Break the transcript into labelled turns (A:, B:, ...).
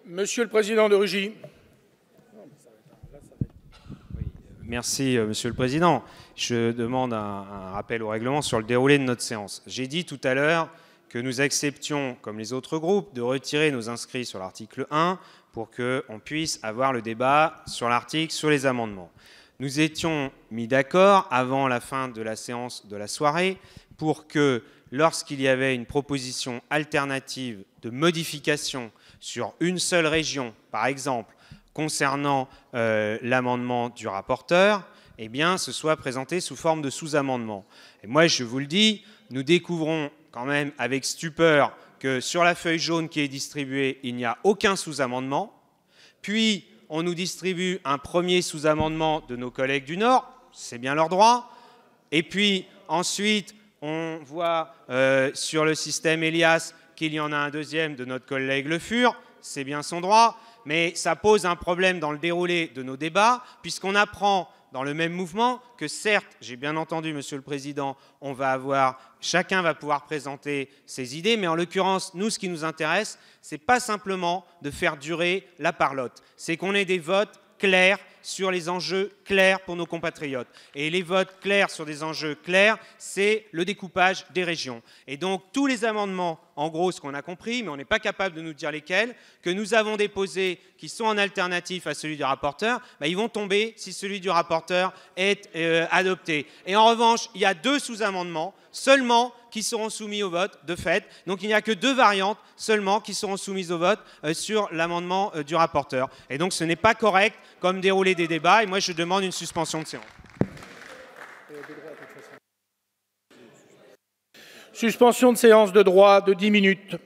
A: Monsieur le président de Rugy.
B: Merci, Monsieur le Président. Je demande un rappel au règlement sur le déroulé de notre séance. J'ai dit tout à l'heure que nous acceptions, comme les autres groupes, de retirer nos inscrits sur l'article 1 pour qu'on puisse avoir le débat sur l'article, sur les amendements. Nous étions mis d'accord avant la fin de la séance de la soirée pour que, lorsqu'il y avait une proposition alternative de modification sur une seule région, par exemple, concernant l'amendement du rapporteur, eh bien, ce soit présenté sous forme de sous-amendement. Et moi, je vous le dis, nous découvrons quand même avec stupeur que sur la feuille jaune qui est distribuée, il n'y a aucun sous-amendement. Puis, on nous distribue un premier sous-amendement de nos collègues du Nord, c'est bien leur droit. Et puis, ensuite, on voit sur le système Elias qu'il y en a un deuxième de notre collègue Le Fur, c'est bien son droit. Mais ça pose un problème dans le déroulé de nos débats, puisqu'on apprend dans le même mouvement que certes, j'ai bien entendu, Monsieur le Président, chacun va pouvoir présenter ses idées, mais en l'occurrence, nous, ce qui nous intéresse, ce n'est pas simplement de faire durer la parlotte, c'est qu'on ait des votes clairs sur les enjeux clairs pour nos compatriotes. Et les votes clairs sur des enjeux clairs, c'est le découpage des régions. Et donc, tous les amendements, en gros, ce qu'on a compris, mais on n'est pas capable de nous dire lesquels, que nous avons déposés, qui sont en alternatif à celui du rapporteur, ils vont tomber si celui du rapporteur est adopté. Et en revanche, il y a 2 sous-amendements seulement qui seront soumis au vote, de fait. Donc il n'y a que 2 variantes seulement qui seront soumises au vote sur l'amendement du rapporteur. Et donc ce n'est pas correct comme déroulé des débats. Et moi, je demande une suspension de séance.
A: Suspension de séance de droit de 10 minutes.